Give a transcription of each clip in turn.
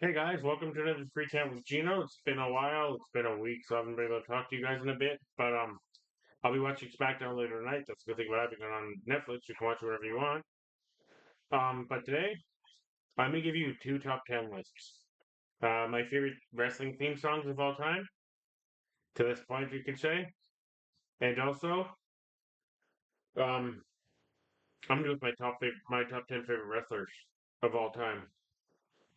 Hey guys, welcome to another free chat with Gino. It's been a while. It's been a week, so I haven't been able to talk to you guys in a bit. But I'll be watching SmackDown later tonight. That's a good thing about having it on Netflix. You can watch whatever you want. But today I'm gonna give you two top 10 lists. My favorite wrestling theme songs of all time, to this point, you could say, and also um, I'm gonna go with my top 10 favorite wrestlers of all time.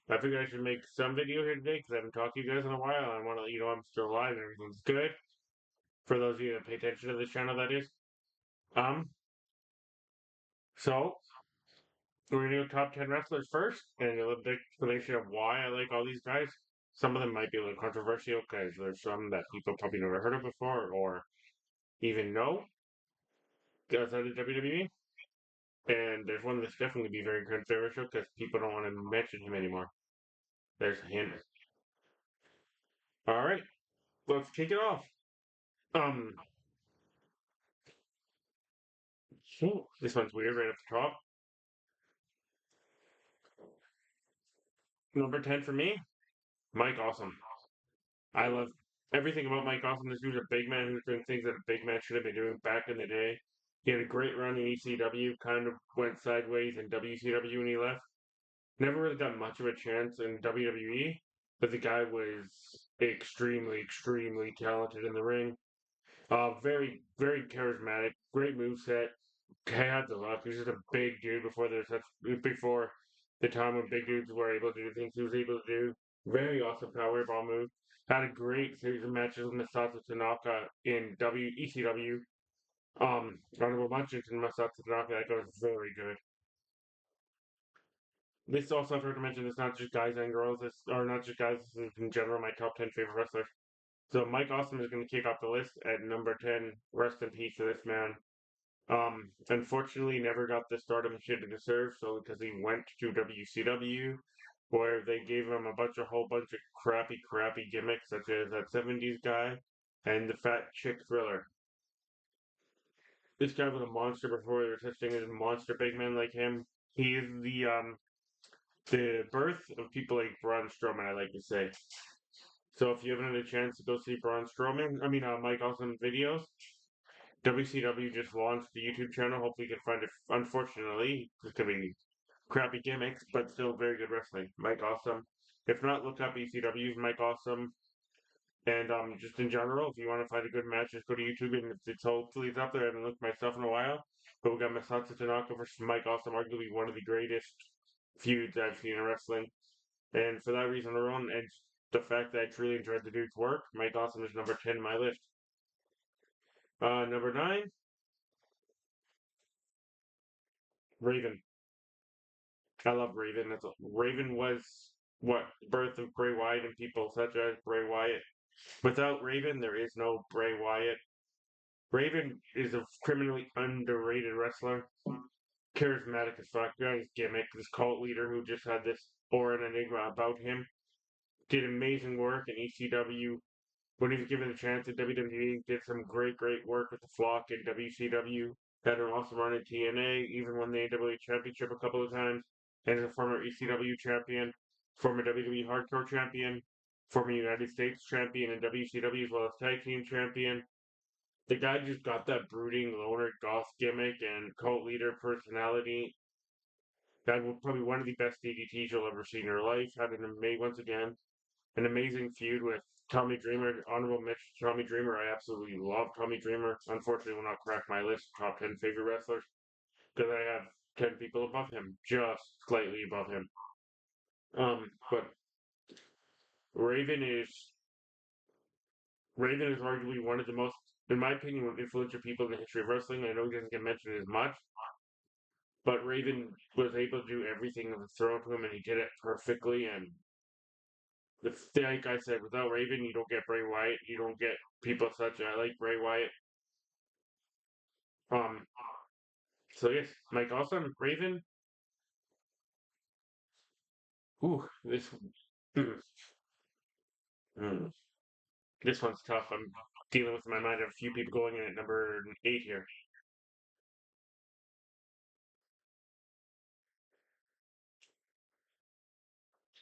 I figured I should make some video here today because I haven't talked to you guys in a while. I want to let you know I'm still alive and everything's good. For those of you that pay attention to this channel, that is. Um, so we're gonna go top 10 wrestlers first, and a little bit explanation of why I like all these guys. Some of them might be a little controversial because there's some that people probably never heard of before or even know outside of WWE. And there's one that's definitely be very controversial because people don't want to mention him anymore. There's a hint. All right, let's kick it off. Um, this one's weird right off the top. Number 10 for me, Mike Awesome. I love everything about Mike Awesome. This dude's a big man who's doing things that a big man should have been doing back in the day. He had a great run in ECW, kind of went sideways in WCW when he left. Never really got much of a chance in WWE, but the guy was extremely, extremely talented in the ring. Very, very charismatic, great moveset. Had the luck. He was just a big dude before the time when big dudes were able to do things he was able to do. Very awesome powerball move. Had a great series of matches with Masato Tanaka in ECW. Honorable mentions in Masato Tanaka that goes very good. This also I've heard to mention it's not just guys and girls, or not just guys, this is in general my top 10 favorite wrestlers. So Mike Awesome is going to kick off the list at number 10. Rest in peace to this man. Unfortunately, never got the stardom he should have deserved, so because he went to WCW, where they gave him a whole bunch of crappy, crappy gimmicks, such as that '70s guy and the fat chick thriller. This guy was a monster before there was such thing as a monster big man like him. He is the birth of people like Braun Strowman, I like to say. So if you haven't had a chance to go see Mike Awesome videos, WCW just launched the YouTube channel. Hopefully, you can find it. Unfortunately, it's gonna be crappy gimmicks, but still very good wrestling. Mike Awesome. If not, look up ECW's Mike Awesome. And just in general, if you want to find a good match, just go to YouTube and hopefully it's up there. I haven't looked myself in a while. But we got Masato Tanaka versus Mike Awesome, arguably one of the greatest feuds I've seen in wrestling. And for that reason alone, and the fact that I truly enjoyed the dude's work, Mike Awesome is number 10 in my list. Number 9, Raven. I love Raven. Raven was what birth of Bray Wyatt and people such as Bray Wyatt. Without Raven, there is no Bray Wyatt. Raven is a criminally underrated wrestler, charismatic as fuck. Got his gimmick, this cult leader who just had this aura and enigma about him. Did amazing work in ECW. When he was given the chance at WWE, did some great, great work with the Flock in WCW. Had an awesome run in TNA, even won the AWA Championship a couple of times. And as a former ECW champion, former WWE Hardcore champion, former United States champion and WCW as well as tag team champion. The guy just got that brooding loner goth gimmick and cult leader personality. That was probably one of the best DDTs you'll ever see in your life. Had once again an amazing feud with Tommy Dreamer, honorable mention Tommy Dreamer. I absolutely love Tommy Dreamer. Unfortunately, will not crack my list of top 10 favorite wrestlers because I have 10 people above him, just slightly above him. But Raven is Raven is arguably one of the most, in my opinion, influential people in the history of wrestling. I know he doesn't get mentioned as much, but Raven was able to do everything that was thrown to him, and he did it perfectly. And like I said, without Raven, you don't get Bray Wyatt. You don't get people such. I like Bray Wyatt. Um. So yes, Mike Awesome, Raven. Ooh, mm, mm, this one's tough. I'm dealing with in my mind. I have a few people going in at number 8 here.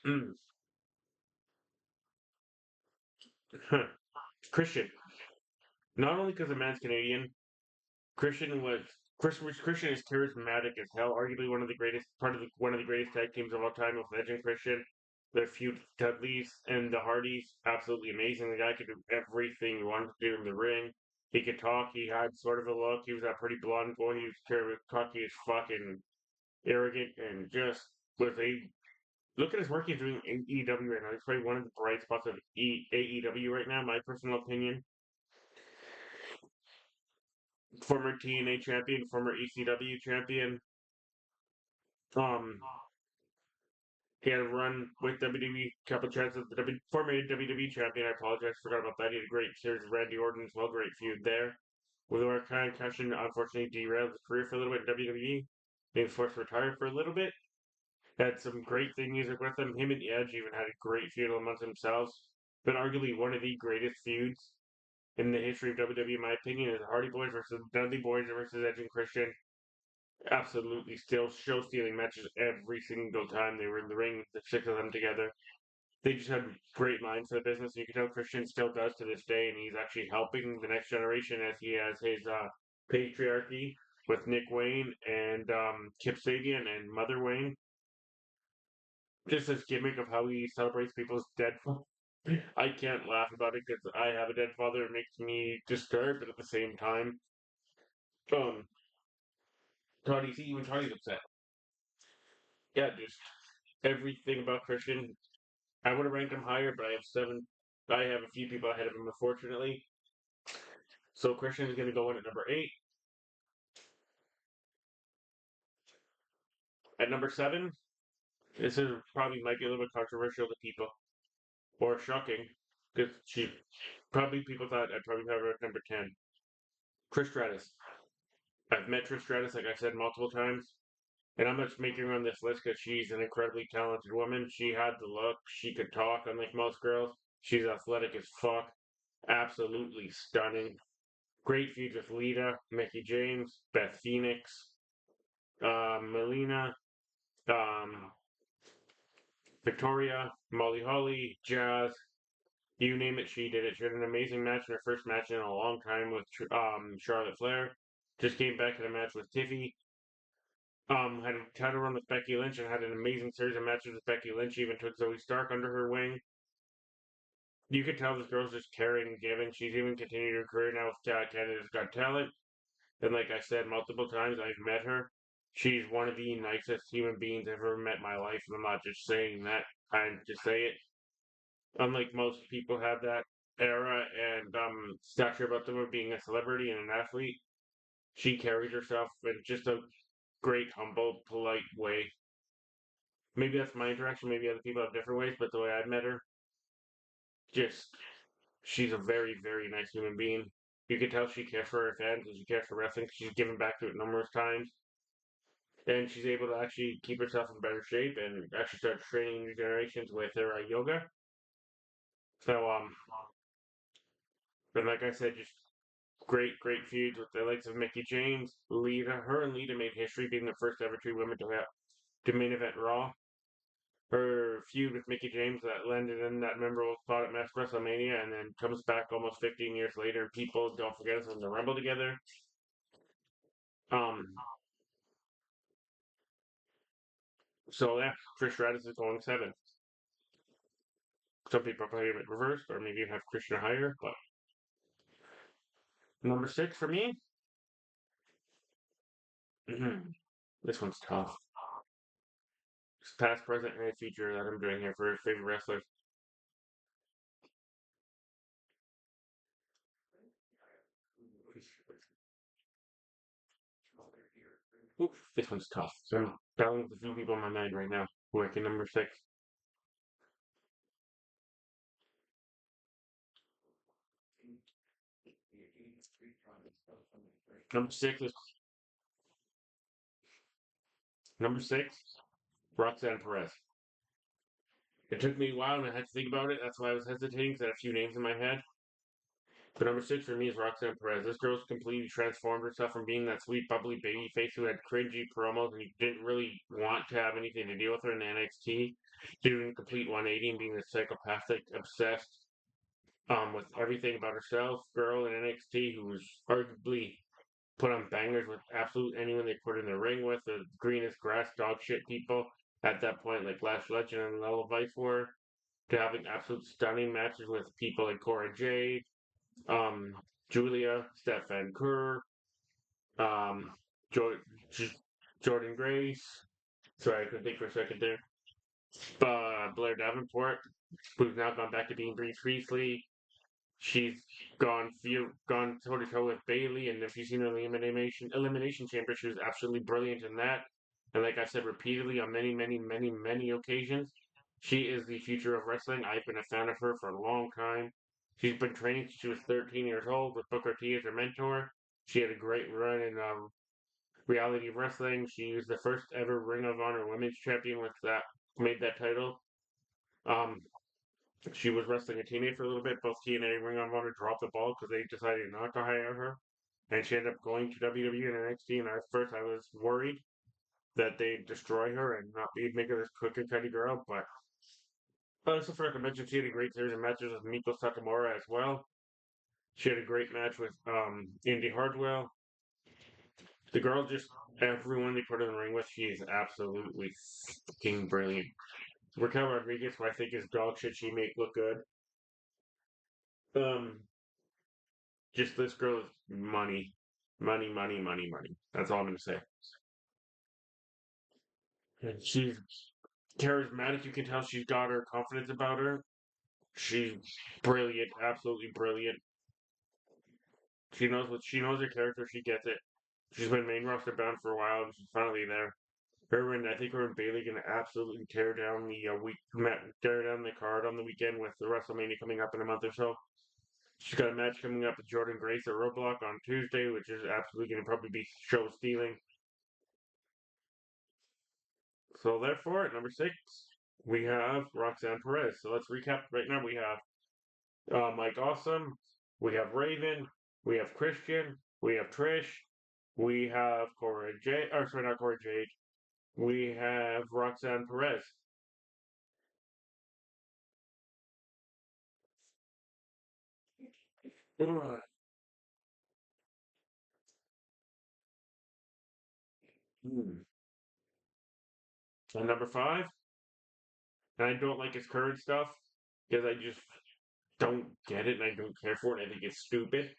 Mm. Christian. Not only because the man's Canadian, Christian was Christian is charismatic as hell. Arguably one of the greatest one of the greatest tag teams of all time with Edge and Christian. Their feud with Dudleys and the Hardys, absolutely amazing. The guy could do everything he wanted to do in the ring. He could talk. He had sort of a look. He was that pretty blonde boy. He was cocky as fuck and arrogant and just was a look at his work he's doing in AEW right now. He's probably one of the bright spots of AEW right now, my personal opinion. Former TNA champion, former ECW champion. Um, he had a run with WWE, couple chances with the former WWE champion. I apologize, forgot about that. He had a great series with Randy Orton as well, great feud there. With our kind of concussion, unfortunately derailed his career for a little bit in WWE. He was forced to retire for a little bit. Had some great theme music with him. Him and Edge even had a great feud amongst themselves. But arguably one of the greatest feuds in the history of WWE, in my opinion, is the Hardy Boys versus Dudley Boys versus Edge and Christian. Absolutely, still show stealing matches every single time they were in the ring. The six of them together, they just had great minds for the business. You can tell Christian still does to this day, and he's actually helping the next generation as he has his patriarchy with Nick Wayne and Kip Sabian and Mother Wayne. Just this gimmick of how he celebrates people's dead. I can't laugh about it because I have a dead father. It makes me disturbed, but at the same time, um, Tony's even Tony's upset. Yeah, just everything about Christian. I would have ranked him higher, but I have seven. I have a few people ahead of him, unfortunately. So Christian is going to go in at number 8. At number 7, this is probably might be a little bit controversial to people or shocking because she probably people thought I'd probably have her at number 10. Chris Stratus. I've met Trish Stratus, like I said, multiple times. And I'm just making her on this list because she's an incredibly talented woman. She had the look. She could talk, unlike most girls. She's athletic as fuck. Absolutely stunning. Great feud with Lita, Mickey James, Beth Phoenix, Melina, um, Victoria, Molly Holly, Jazz. You name it, she did it. She had an amazing match in her first match in a long time with Charlotte Flair. Just came back in a match with Tiffy. Had a title run with Becky Lynch and had an amazing series of matches with Becky Lynch. Even took Zoe Stark under her wing. You could tell this girl's just caring and giving. She's even continued her career now with Canada's Got Talent. And like I said multiple times, I've met her. She's one of the nicest human beings I've ever met in my life. And I'm not just saying that. I just say it. Unlike most people have that era and stature about them of being a celebrity and an athlete, she carries herself in just a great, humble, polite way. Maybe that's my interaction. Maybe other people have different ways, but the way I've met her, just she's a very, very nice human being. You can tell she cares for her fans and she cares for wrestling. She's given back to it numerous times, and she's able to actually keep herself in better shape and actually start training new generations with her yoga. So, but like I said, just great, great feuds with the likes of Mickey James, Lita. Her and Lita made history, being the first ever two women to main event Raw. Her feud with Mickey James that landed in that memorable spot at Mass WrestleMania and then comes back almost 15 years later. People don't forget us in the Rumble together. Um, so yeah, Trish Stratus is going 7. Some people probably have it reversed, or maybe have Christian higher, but number 6 for me. This one's tough. It's past, present, and future that I'm doing here for favorite wrestlers. Oof, this one's tough. So I'm battling with a few people in my mind right now who are in number 6. Number 6 is number 6, Roxanne Perez. It took me a while and I had to think about it. That's why I was hesitating because I had a few names in my head. But number 6 for me is Roxanne Perez. This girl's completely transformed herself from being that sweet, bubbly baby face who had cringy promos and you didn't really want to have anything to deal with her in NXT, doing a complete 180 and being a psychopathic, obsessed, with everything about herself, girl in NXT who was arguably put on bangers with absolute anyone they put in the ring with, the greenest grass dog shit people at that point, like Lash Legend and Lella Vice were, to having absolute stunning matches with people like Cora Jade, um, Julia, Stefan Kerr, um, jo- J- Jordan Grace. Sorry, I couldn't think for a second there. Blair Davenport, who's now gone back to being Bree Priestley. She's gone toe to toe with Bailey, and if you've seen her elimination chamber, she was absolutely brilliant in that. And like I've said repeatedly on many occasions, she is the future of wrestling. I've been a fan of her for a long time. She's been training since she was 13 years old with Booker T as her mentor. She had a great run in reality wrestling. She was the first ever Ring of Honor Women's Champion with that made that title. Um, she was wrestling a teammate for a little bit. Both TNA and Ring of Honor dropped the ball because they decided not to hire her, and she ended up going to WWE and NXT. And at first, I was worried that they'd destroy her and not be make her this cookie cutter girl. But I also forgot to mention she had a great series of matches with Miko Satomura as well. She had a great match with Indy Hartwell. The girl just everyone they put in the ring with, she is absolutely fucking brilliant. Raquel Rodriguez, who I think is dog shit, she make look good. Um, just this girl is money. That's all I'm gonna say. And she's charismatic. You can tell she's got her confidence about her. She's brilliant, absolutely brilliant. She knows her character. She gets it. She's been main roster bound for a while, and she's finally there. I think her and Bailey gonna absolutely tear down the tear down the card on the weekend with the WrestleMania coming up in a month or so. She's got a match coming up with Jordan Grace at Roadblock on Tuesday, which is absolutely gonna probably be show stealing. So therefore, at number 6, we have Roxanne Perez. So let's recap. Right now, we have Mike Awesome, we have Raven, we have Christian, we have Trish, we have Cora Jade. Or sorry, not Cora Jade. We have Roxanne Perez. Ugh. Hmm. And number 5, and I don't like his current stuff because I just don't get it and I don't care for it. I think it's stupid.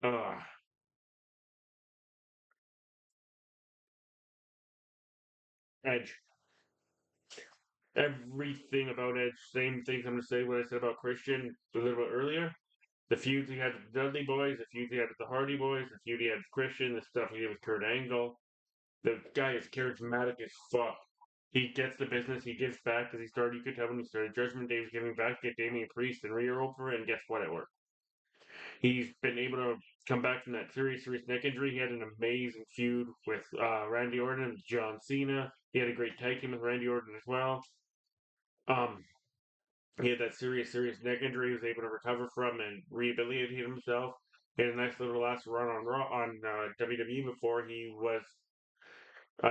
Uh, Edge. Everything about Edge. Same things I'm going to say what I said about Christian a little bit earlier. The feuds he had with the Dudley Boys, the feuds he had with the Hardy Boys, the feud he had with Christian, the stuff he did with Kurt Angle. The guy is charismatic as fuck. He gets the business. He gives back because he started. You could tell when he started. Judgment Day was giving back, get Damian Priest and Rhea over, and guess what? It worked. He's been able to come back from that serious neck injury. He had an amazing feud with Randy Orton and John Cena. He had a great tag team with Randy Orton as well. Um, he had that serious neck injury. He was able to recover from and rehabilitate himself. He had a nice little last run on Raw on WWE before he was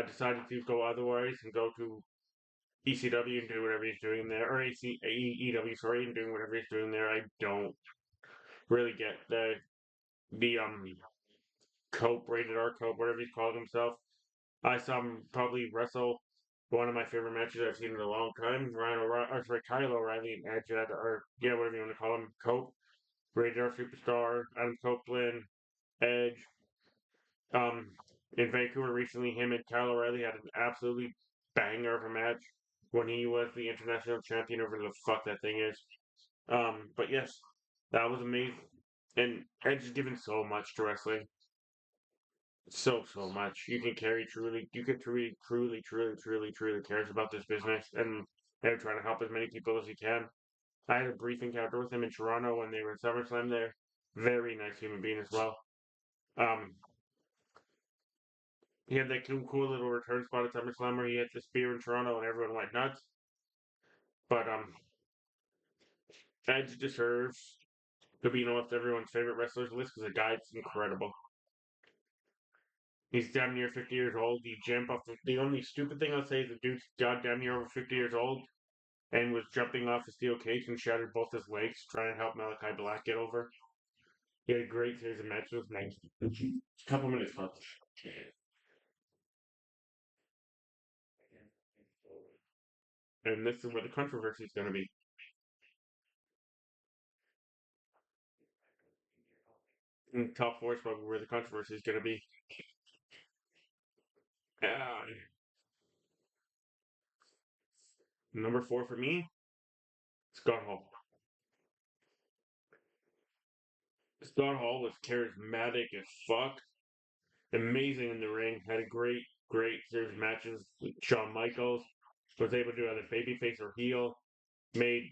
decided to go otherwise and go to ECW and do whatever he's doing there, or AEW, sorry, and doing whatever he's doing there. I don't really get the Cope, rated R Cope, whatever he's called himself. I saw him probably wrestle one of my favorite matches I've seen in a long time. Ryan O'Reilly, or sorry, Kyle O'Reilly and Edge, or yeah, whatever you want to call him, Cope, rated R superstar, Adam Copeland, Edge. Um, in Vancouver recently, him and Kyle O'Reilly had an absolutely banger of a match when he was the international champion over the fuck that thing is. But yes, that was amazing. And Edge is given so much to wrestling. So much. You can carry truly you can truly cares about this business and they're trying to help as many people as he can. I had a brief encounter with him in Toronto when they were in SummerSlam there. Very nice human being as well. Um he had that cool little return spot at SummerSlam where he hit the spear in Toronto and everyone went nuts. But Edge deserves to be on everyone's favorite wrestlers list because the guy's incredible. He's damn near 50 years old. You jump off the only stupid thing I'll say is the dude's goddamn near over 50 years old. and was jumping off a steel cage and shattered both his legs trying to help Malachi Black get over. He had a great series of matches. Nice. A couple minutes left. And this is where the controversy is going to be. And top four is probably where the controversy is going to be. Uh, number four for me, Scott Hall. Scott Hall was charismatic as fuck, amazing in the ring, had a great series of matches with Shawn Michaels, was able to do either babyface or heel, made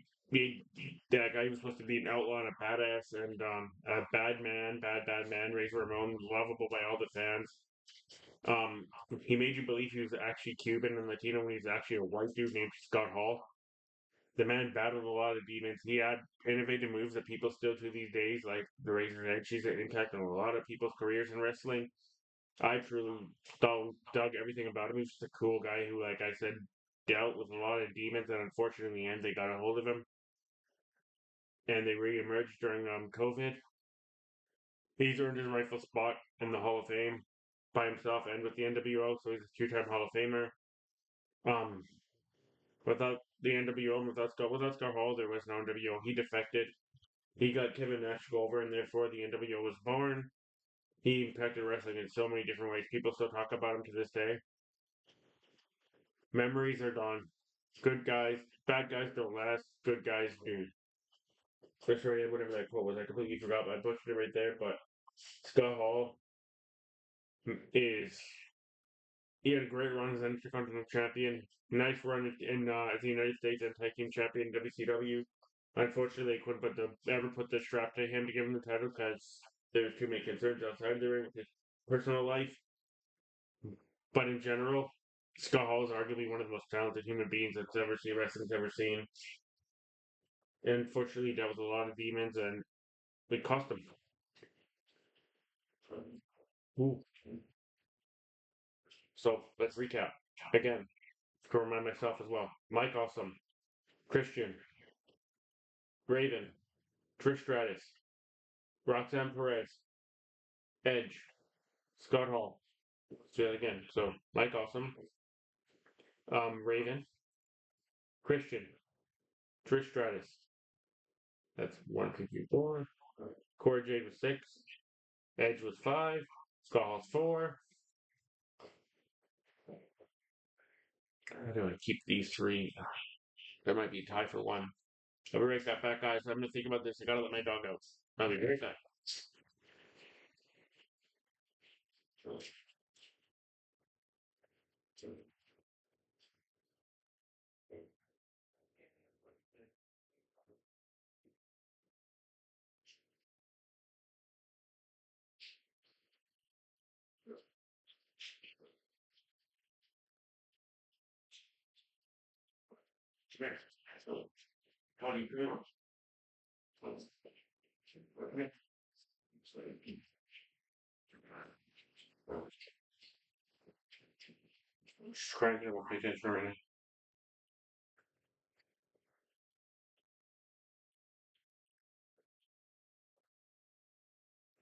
that guy who was supposed to be an outlaw and a badass and a bad man, Razor Ramon, lovable by all the fans. Um, he made you believe he was actually Cuban and Latino when he's actually a white dude named Scott Hall. The man battled a lot of demons. He had innovative moves that people still to these days, like the Razor's Edge. He's an impact on a lot of people's careers in wrestling. I truly dug everything about him. He's just a cool guy who, like I said, dealt with a lot of demons, and unfortunately, in the end, they got a hold of him, and they re-emerged during COVID. He's earned his rightful spot in the Hall of Fame by himself and with the NWO, so he's a two-time Hall of Famer. Um, without the NWO, without Scott Hall, there was no NWO. He defected. He got Kevin Nash to go over, and therefore the NWO was born. He impacted wrestling in so many different ways. People still talk about him to this day. Memories are gone. Good guys, bad guys don't last. Good guys do. So sorry, whatever that quote was, I completely forgot. I butchered it right there. But Scott Hall is he had a great run as an Intercontinental Champion. Nice run as the United States and Tag Team Champion in WCW. Unfortunately, they couldn't ever put the strap to him to give him the title because there was too many concerns outside the ring with his personal life. But in general, Scott Hall is arguably one of the most talented human beings that's ever seen wrestling's ever seen. And unfortunately, he dealt with a lot of demons, and it cost him. Ooh. So let's recap again to remind myself as well. Mike Awesome, Christian, Raven, Trish Stratus, Roxanne Perez, Edge, Scott Hall. Let's do that again. So Mike Awesome, Raven, Christian, Trish Stratus. That's 1, 2, 3, 4. Corey Jade was 6. Edge was 5. Scott Hall's 4. I do want to keep these 3. There might be a tie for 1. I'll be right back, guys. I'm gonna think about this. I gotta let my dog out. I'll be right back. How do you feel? Just cranking it. We'll pay attention right now.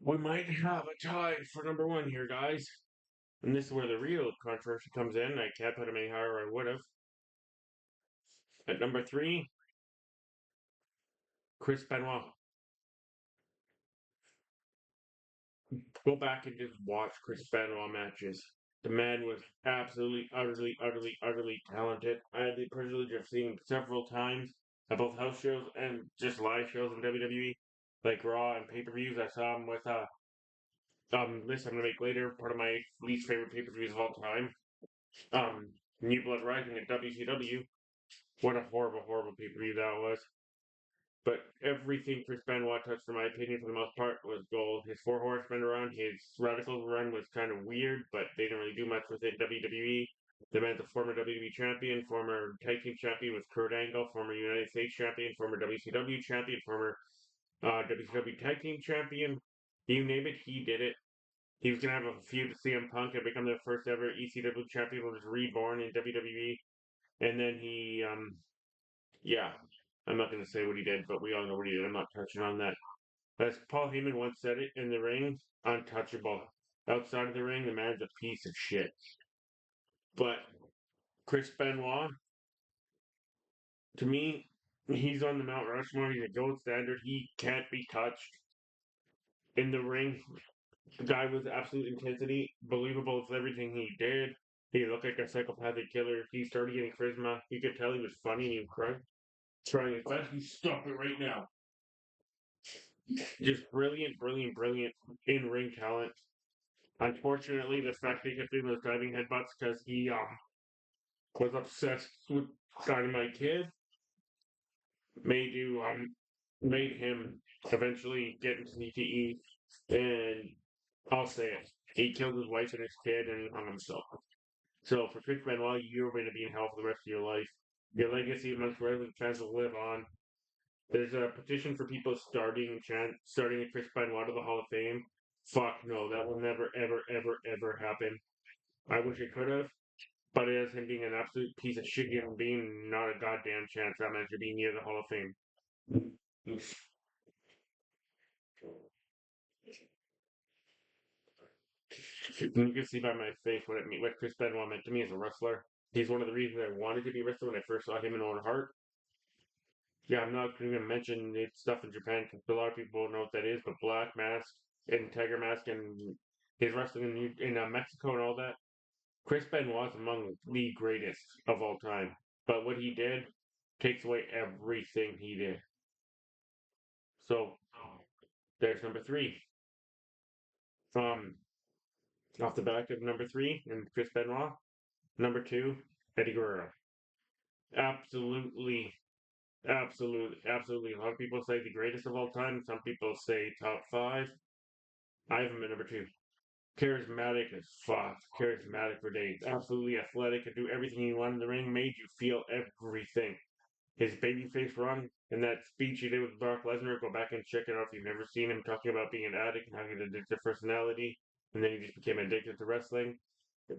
We might have a tie for number 1 here, guys. And this is where the real controversy comes in. I can't put him any higher I would have. At number 3, Chris Benoit. Go back and just watch Chris Benoit matches. The man was absolutely, utterly talented. I had the privilege of seeing him several times at both house shows and just live shows in WWE, like Raw and pay-per-views. I saw him with list I'm gonna make later, part of my least favorite pay-per-views of all time. New Blood Rising at WCW. What a horrible pay-per-view that was. But everything Chris Benoit touched, in my opinion, for the most part, was gold. His Four Horsemen run, his Radical run was kind of weird, but they didn't really do much with it in WWE. The man's a former WWE champion, former tag team champion with Kurt Angle, former United States champion, former WCW champion, former WCW tag team champion. You name it, he did it. He was going to have a feud with CM Punk and become the first ever ECW champion, was reborn in WWE. And then he Yeah, I'm not going to say what he did, but we all know what he did. I'm not touching on that. As Paul Heyman once said it in the ring, untouchable. Outside of the ring, the man's a piece of shit. But Chris Benoit, to me, he's on the Mount Rushmore. He's a gold standard. He can't be touched in the ring. The guy was absolute intensity, believable with everything he did. He looked like a psychopathic killer. He started getting charisma. You could tell he was funny and he was trying his best. You stop it right now. Just brilliant, brilliant, brilliant in ring talent. Unfortunately, the fact they kept doing those diving headbutts because he was obsessed with Dynamite Kid made you made him eventually get into CTE, and I'll say it, he killed his wife and his kid and he hung himself. So for Chris Benoit, you're going to be in hell for the rest of your life. Your legacy amongst wrestling fans will live on. There's a petition for people starting a Chris Benoit to the Hall of Fame. Fuck no, that will never, ever, ever, ever happen. I wish it could have, but it has him being an absolute piece of shit human being, not a goddamn chance that man should be near the Hall of Fame. You can see by my face what Chris Benoit meant to me as a wrestler. He's one of the reasons I wanted to be a wrestler when I first saw him in Owen Hart. Yeah, I'm not going to mention the stuff in Japan because a lot of people don't know what that is, but Black Mask and Tiger Mask and his wrestling in Mexico and all that. Chris Benoit's among the greatest of all time, but what he did takes away everything he did. So there's number three. Um, Off the back of number three and Chris Benoit. Number two, Eddie Guerrero. Absolutely, absolutely, absolutely. A lot of people say the greatest of all time. Some people say top five. I have him at number two. Charismatic as fuck. Charismatic for days. Absolutely athletic. Could do everything you want in the ring. Made you feel everything. His babyface run and that speech he did with Brock Lesnar. Go back and check it out if you've never seen him talking about being an addict and having an addictive personality. And then he just became addicted to wrestling.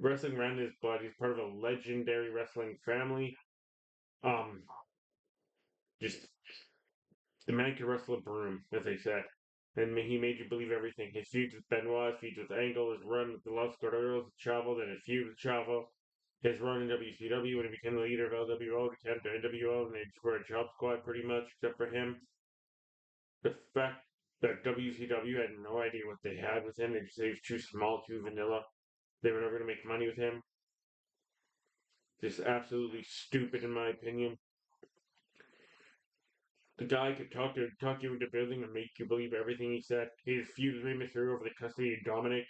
Wrestling ran in his blood. He's part of a legendary wrestling family. Um, just the man could wrestle a broom, as they said. And he made you believe everything. His feuds with Benoit, his feuds with Angle, his run with the Los Guerreros, the Chavo, then his feud with Chavo, his run in WCW when he became the leader of LWO, to came to NWO, and they just were a job squad pretty much, except for him. The fact that WCW had no idea what they had with him, they just said he was too small, too vanilla. They were never going to make money with him. Just absolutely stupid, in my opinion. The guy could talk you into building and make you believe everything he said. His feud with Rey Mysterio over the custody of Dominic,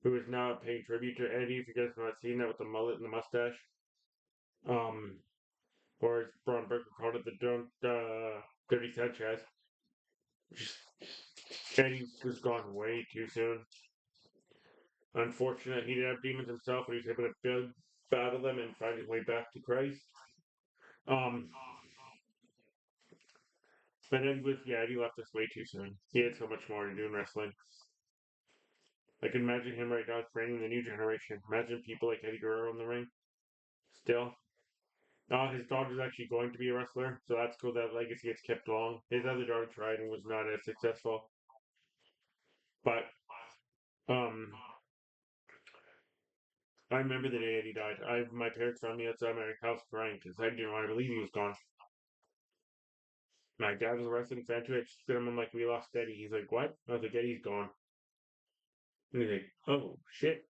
who is now paying tribute to Eddie. If you guys have not seen that with the mullet and the mustache, um, or as Braun Breaker called it, the Dirty Sanchez. Just Eddie's just gone way too soon. Unfortunate, he did have demons himself, but he was able to battle them and find his way back to Christ. Um, but Eddie was, yeah, Eddie left us way too soon. He had so much more to do in wrestling. I can imagine him right now training the new generation. Imagine people like Eddie Guerrero in the ring. Still. His daughter's actually going to be a wrestler, so that's cool that legacy gets kept long. His other daughter tried and was not as successful. But um I remember the day Eddie died. My parents found me outside my house crying because I didn't want to believe he was gone. My dad was a wrestling fan too. I just looked at him, I'm like, we lost Eddie. He's like, what? I was like, Eddie's gone. And he's like, oh shit.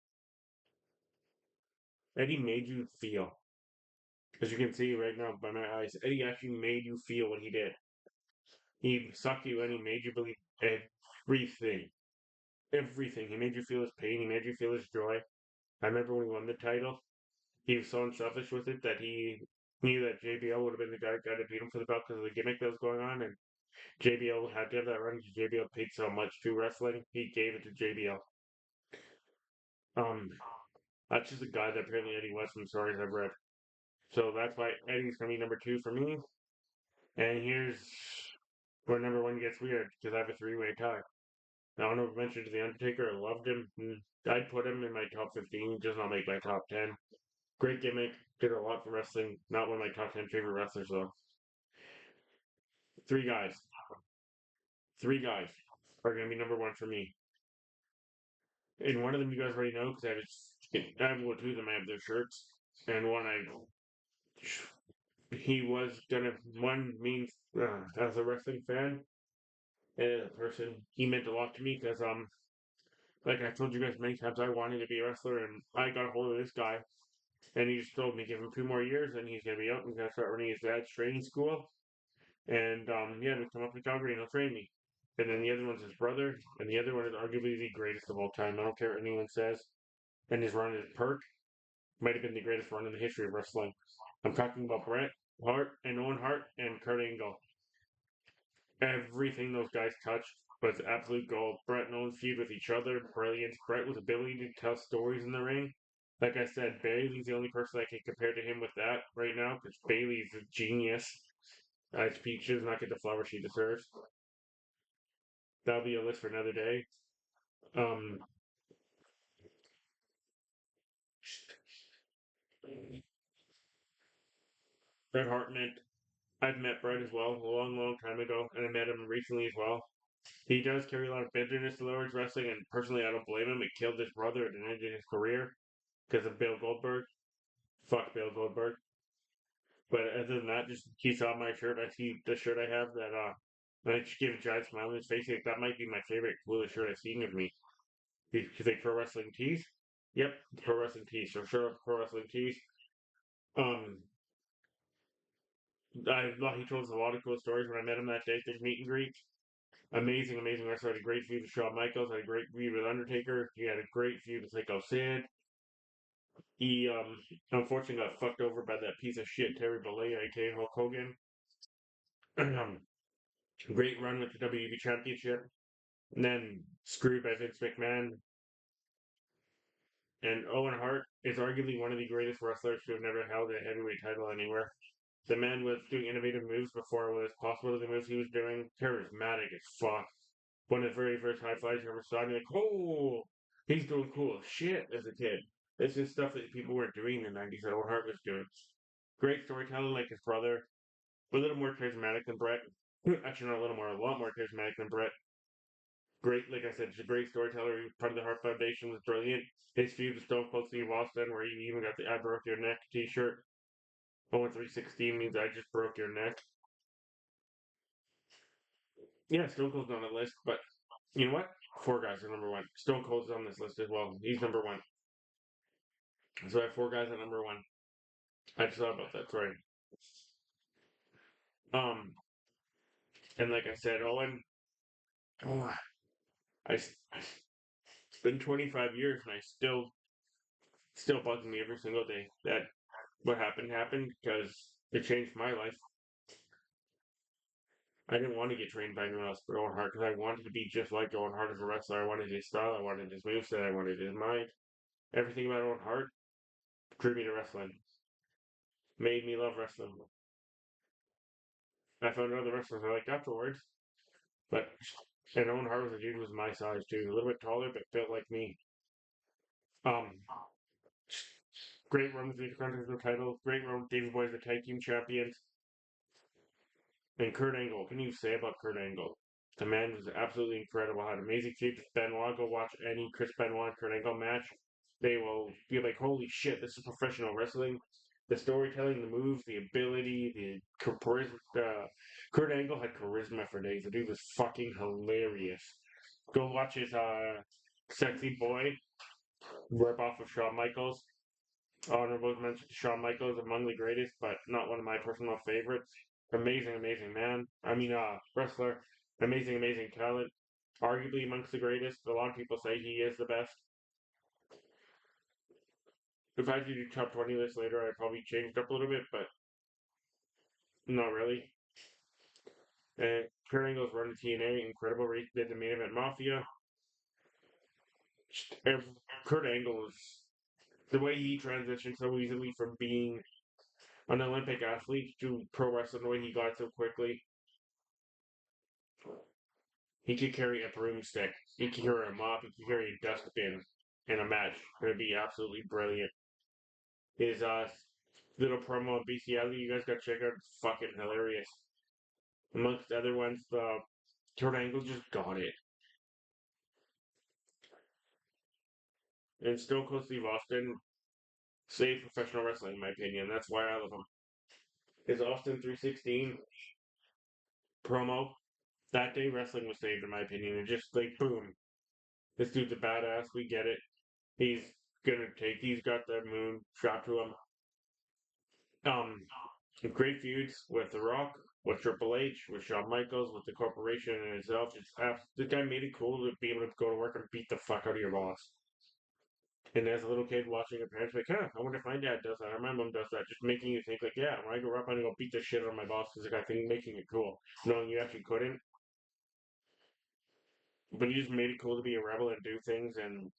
Eddie made you feel. As you can see right now by my eyes, Eddie actually made you feel what he did. He sucked you in. He made you believe everything. Everything. He made you feel his pain. He made you feel his joy. I remember when he won the title, he was so unselfish with it that he knew that JBL would have been the guy to beat him for the belt because of the gimmick that was going on. And JBL had to have that run because JBL paid so much to wrestling. He gave it to JBL. Um, that's just a guy that apparently Eddie was from stories I've read. So that's why Eddie's going to be number two for me. And here's where number one gets weird because I have a three-way tie. I don't know if I mentioned The Undertaker. I loved him. I'd put him in my top 15, just not make my top 10. Great gimmick. Did a lot for wrestling. Not one of my top 10 favorite wrestlers, though. Three guys. Three guys are gonna be number one for me. And one of them you guys already know because I have well, two of them. I have their shirts, and one I he was gonna one means as a wrestling fan and as a person he meant a lot to me because like I told you guys many times I wanted to be a wrestler and I got a hold of this guy and he just told me give him 2 more years and he's gonna be out and he's gonna start running his dad's training school and yeah, he'll come up to Calgary and he'll train me. And then the other one's his brother, and the other one is arguably the greatest of all time. I don't care what anyone says. And his run is Perk might have been the greatest run in the history of wrestling. I'm talking about Bret Hart and Owen Hart and Kurt Angle. Everything those guys touched was absolute gold. Bret and Owen feud with each other, brilliance. Bret with ability to tell stories in the ring. Like I said, Bailey's the only person I can compare to him with that right now because Bailey's a genius. She does not get the flower she deserves. That'll be a list for another day. Um, Bret Hart met. I've met Bret as well a long, long time ago, and I met him recently as well. He does carry a lot of bitterness towards wrestling, and personally, I don't blame him. It killed his brother and ended his career because of Bill Goldberg. Fuck Bill Goldberg. But other than that, just he saw my shirt. I see the shirt I have that. I just gave a giant smile on his face. Like, that might be my favorite, coolest shirt I've seen of me. He's like pro wrestling tees. Yep, pro wrestling tees. So sure, pro wrestling tees. Um, he told us a lot of cool stories when I met him that day. There's meet and greet. Amazing, amazing wrestler. Had a great feud with Shawn Michaels. Had a great feud with Undertaker. He had a great feud with Psycho Sid. He unfortunately got fucked over by that piece of shit Terry Bollea, aka Hulk Hogan. Great run with the WWE Championship. And then screwed by Vince McMahon. And Owen Hart is arguably one of the greatest wrestlers to have never held a heavyweight title anywhere. The man was doing innovative moves before it was possible. The moves he was doing, charismatic as fuck. One of the very first high flyers you ever saw, and you're like, oh, he's doing cool shit as a kid. This is stuff that people weren't doing in the 90s that Owen Hart was doing. Great storyteller like his brother, a little more charismatic than Bret. Actually, not a little more, a lot more charismatic than Bret. Great, like I said, he's a great storyteller. He was part of the Hart Foundation, was brilliant. His feud with Stone Cold Steve Austin, where he even got the I Broke Your Neck t shirt. 0-316 means I just broke your neck. Yeah, Stone Cold's on the list, but you know what? Four guys are number one. Stone Cold's on this list as well. He's number one. So I have four guys at number one. I just thought about that. Sorry. Um, and like I said, Owen, oh, it's been 25 years and I still bugging me every single day that what happened because it changed my life. I didn't want to get trained by anyone else but Owen Hart because I wanted to be just like Owen Hart as a wrestler. I wanted his style, I wanted his moveset, I wanted his mind. Everything about Owen Hart drew me to wrestling, made me love wrestling. I found other wrestlers I liked afterwards, but and Owen Hart was a dude who was my size too, a little bit taller but built like me. Um, great run with the Intercontinental title, great run with Davey Boy as the tag team champions, and Kurt Angle. What can you say about Kurt Angle? The man was absolutely incredible. Had amazing feud with Benoit. Go watch any Chris Benoit and Kurt Angle match. They will be like, holy shit, this is professional wrestling. The storytelling, the moves, the ability, the charisma. Kurt Angle had charisma for days. The dude was fucking hilarious. Go watch his Sexy Boy rip off of Shawn Michaels. Honorable mention to Shawn Michaels, among the greatest, but not one of my personal favorites. Amazing, amazing man. I mean, wrestler. Amazing, amazing talent. Arguably amongst the greatest. A lot of people say he is the best. If I had to do top 20 list later, I'd probably change it up a little bit, but not really. And Kurt Angle's run to TNA, incredible. He did the main event Mafia. And Kurt Angle's the way he transitioned so easily from being an Olympic athlete to pro wrestling, the way he got so quickly. He could carry a broomstick. He could carry a mop. He could carry a dustbin in a match. It would be absolutely brilliant. His little promo on BCL, you guys got to check out. It's fucking hilarious. Amongst other ones, the Kurt Angle just got it. And Stone Cold Steve Austin saved professional wrestling, in my opinion. That's why I love him. His Austin 316 promo that day, wrestling was saved, in my opinion. And just like, boom, this dude's a badass. We get it. He's gonna take. He's got the moon shot to him. Um, great feuds with The Rock, with Triple H, with Shawn Michaels, with the corporation and itself. This guy made it cool to be able to go to work and beat the fuck out of your boss. And as a little kid watching your parents, like, huh, I wonder if my dad does that or my mom does that. Just making you think, like, yeah, when I grow up, I'm gonna go beat the shit out of my boss because like, I think making it cool, knowing you actually couldn't. But you just made it cool to be a rebel and do things. And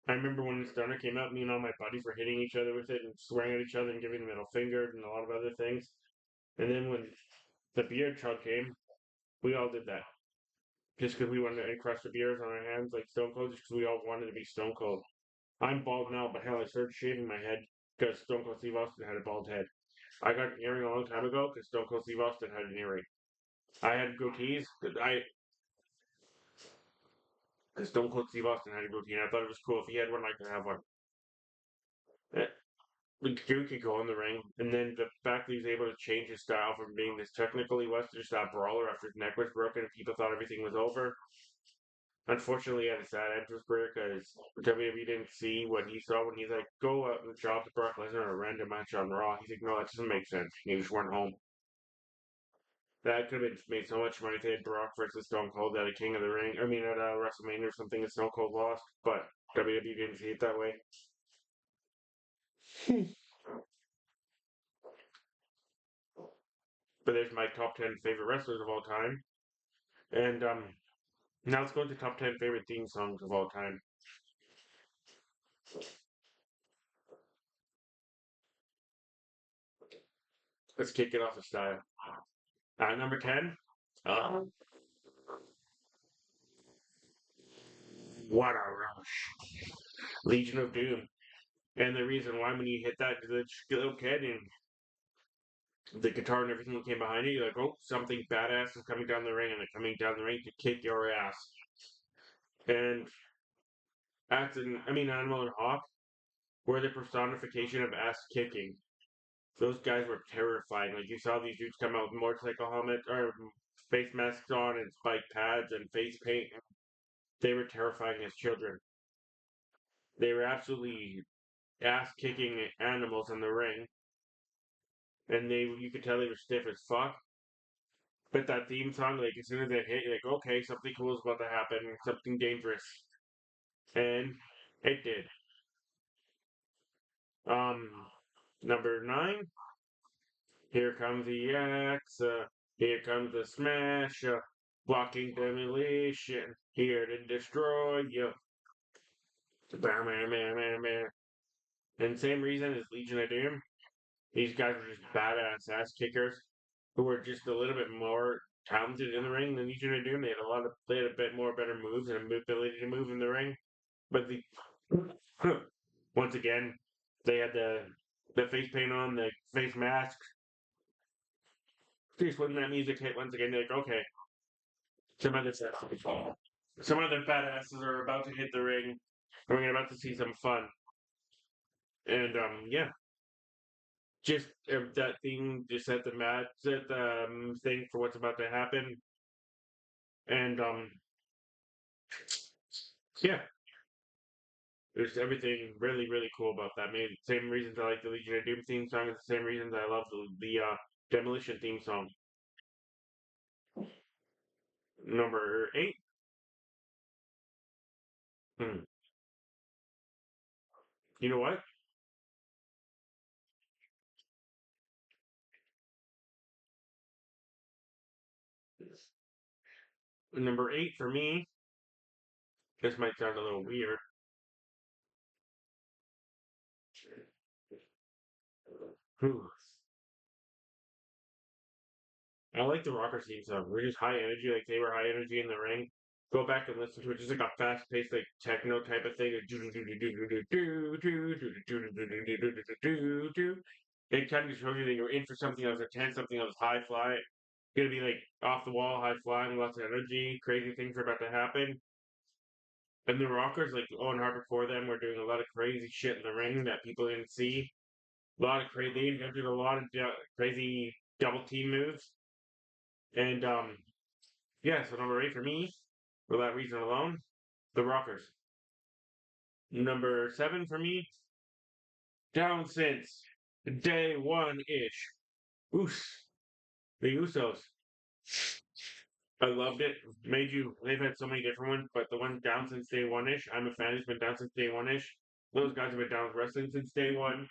I remember when Stunner came out, me and all my buddies were hitting each other with it and swearing at each other and giving the middle finger and a lot of other things. And then when the beard chug came, we all did that. Just because we wanted to encrust the beers on our hands like Stone Cold, just because we all wanted to be Stone Cold. I'm bald now, but hell, I started shaving my head because Stone Cold Steve Austin had a bald head. I got an earring a long time ago because Stone Cold Steve Austin had an earring. I had goatees because Stone Cold Steve Austin had a goatee, and I thought it was cool. If he had one, I could have one. Eh, the dude could go in the ring, and then the fact that he was able to change his style from being this technical he was to just that brawler after his neck was broken and people thought everything was over. Unfortunately, he had a sad end to his career because WWE didn't see what he saw when he's like, go out and drop to Brock Lesnar in a random match on Raw. He's like, no, that doesn't make sense. He just went home. That could have been made so much money if they had Brock versus Stone Cold at a King of the Ring. I mean, at WrestleMania or something, and Stone Cold lost, but WWE didn't see it that way. But there's my top 10 favorite wrestlers of all time. And now let's go to top 10 favorite theme songs of all time. Let's kick it off with style. Number 10, uh, what a rush. Legion of Doom. And the reason why, when you hit that little kid and the guitar and everything that came behind it, you're like, oh, something badass is coming down the ring, and they're coming down the ring to kick your ass. And I mean, Animal and Hawk were the personification of ass kicking. Those guys were terrifying. Like, you saw these dudes come out with motorcycle helmets or face masks on and spike pads and face paint. They were terrifying as children. They were absolutely ass kicking animals in the ring, and you could tell they were stiff as fuck. But that theme song, like as soon as it hit, you're like, okay, something cool is about to happen, something dangerous, and it did. Um, number 9, here comes the axe, here comes the smash, blocking demolition, here to destroy you. Bam, bam, bam, bam, bam. And same reason as Legion of Doom, these guys were just badass ass kickers who were just a little bit more talented in the ring than Legion of Doom. They had a bit more better moves and ability to move in the ring. But the once again, they had the face paint on, the face mask. Just when that music hit once again, they're like, okay, some other stuff. Some other badasses are about to hit the ring. And we're about to see some fun. And yeah, just that thing just set the set the thing for what's about to happen. And yeah, there's everything really really cool about that. Maybe same reasons I like the Legion of Doom theme song is the same reasons I love the Demolition theme song. Number 8. Hmm. You know what? Number 8 for me. This might sound a little weird. Whew. I like the Rocker theme song. We're just high energy, like they were high energy in the ring. Go back and listen to it. Just like a fast paced, like techno type of thing. It kind of shows you that you're in for something that was intense, something that was high fly. gonna be like off the wall, high flying, lots of energy, crazy things are about to happen. And the Rockers, like Owen Hart before them, were doing a lot of crazy shit in the ring that people didn't see. A lot of crazy, they invented a lot of crazy double team moves. And yeah, so number 8 for me, for that reason alone, the Rockers. Number 7 for me, down since day one ish. Oos, the Usos. I loved it. Made you. They've had so many different ones, but the one down since day one ish. I'm a fan. Who's been down since day one ish. Those guys have been down with wrestling since day one.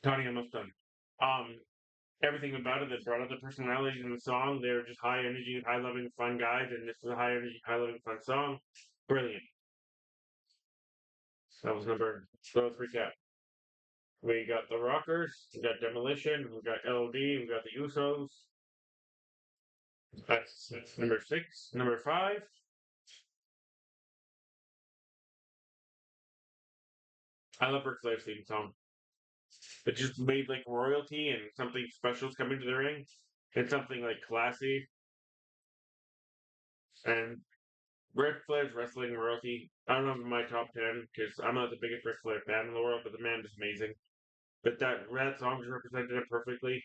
Tony, almost done. Um, everything about it. They brought out the personalities in the song. They're just high energy, high loving, fun guys, and this is a high energy, high loving, fun song. Brilliant. That was number. So let's recap. We got the Rockers. We got Demolition. We got LOD. We got the Usos. That's number 6. Number 5. I love Ric Flair's theme song. It just made like royalty and something special's coming to the ring, and something like classy. And Ric Flair's wrestling royalty. I don't know if it's my top 10 because I'm not the biggest Ric Flair fan in the world, but the man is amazing. But that song just represented it perfectly.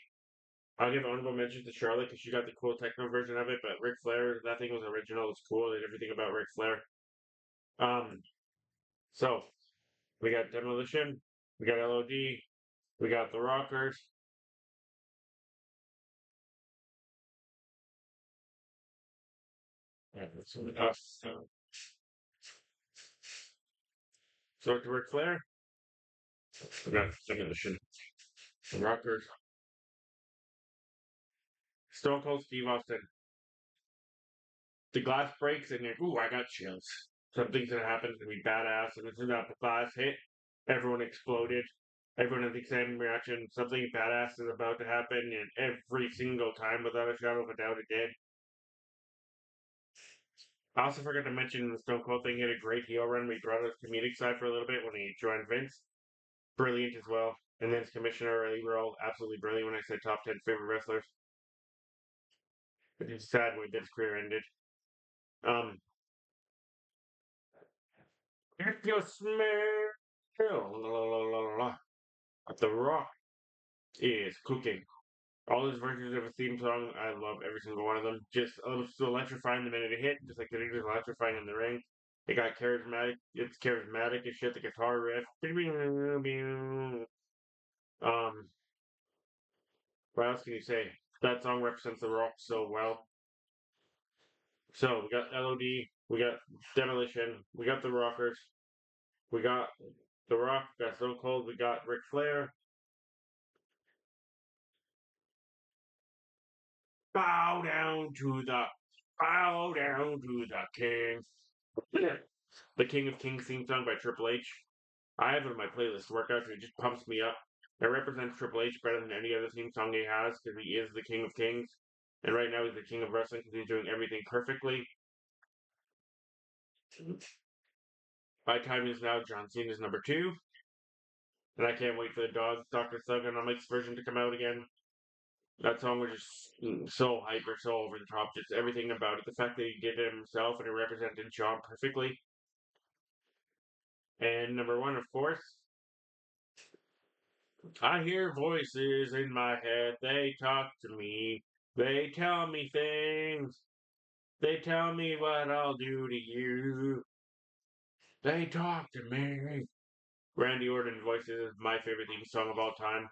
I'll give honorable mention to Charlotte because she got the cool techno version of it, but Ric Flair, that thing was original. It's cool. And everything about Ric Flair. Um, so we got Demolition, we got LOD, we got the Rockers. Yeah, that's us. So to Ric Flair, we got Demolition, the Rockers, Stone Cold Steve Austin. The glass breaks and you're, ooh, I got chills. Something's gonna happen. It's gonna be badass. And as soon as the glass hit, everyone exploded. Everyone had the same reaction. Something badass is about to happen, and every single time, without a shadow of a doubt, it did. I also forgot to mention the Stone Cold thing. He had a great heel run. We brought his comedic side for a little bit when he joined Vince. Brilliant as well. And then his commissioner, they were all absolutely brilliant when I said top 10 favorite wrestlers. It's sad when his career ended. Um, if you smell the Rock is cooking. All his versions of a theme song, I love every single one of them. Just so electrifying the minute it hit, just like it is electrifying in the ring. It got charismatic. It's charismatic as shit. The guitar riff. Um, what else can you say? That song represents the Rock so well. So we got LOD, we got Demolition, we got the Rockers, we got the Rock, we got Stone Cold, we got Ric Flair. Bow down to the, bow down to the king. The King of Kings theme song by Triple H. I have it on my playlist workouts and it just pumps me up. It represents Triple H better than any other theme song he has because he is the King of Kings. And right now he's the King of Wrestling because he's doing everything perfectly. My time is now John Cena's number 2. And I can't wait for the Dr. Thug and Mike's version to come out again. That song was just so hyper, so over the top, just everything about it. The fact that he did it himself and he represented John perfectly. And number 1, of course, I hear voices in my head. They talk to me. They tell me things. They tell me what I'll do to you. They talk to me. Randy Orton voices is my favorite theme song of all time.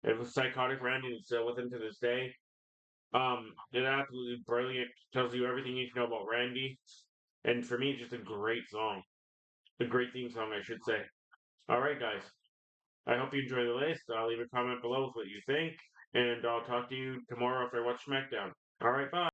It was Psychotic Randy and still with him to this day. It's absolutely brilliant. Tells you everything you need to know about Randy. And for me, just a great song. A great theme song, I should say. Alright, guys. I hope you enjoy the list. I'll leave a comment below with what you think. And I'll talk to you tomorrow after I watch SmackDown. Alright, bye.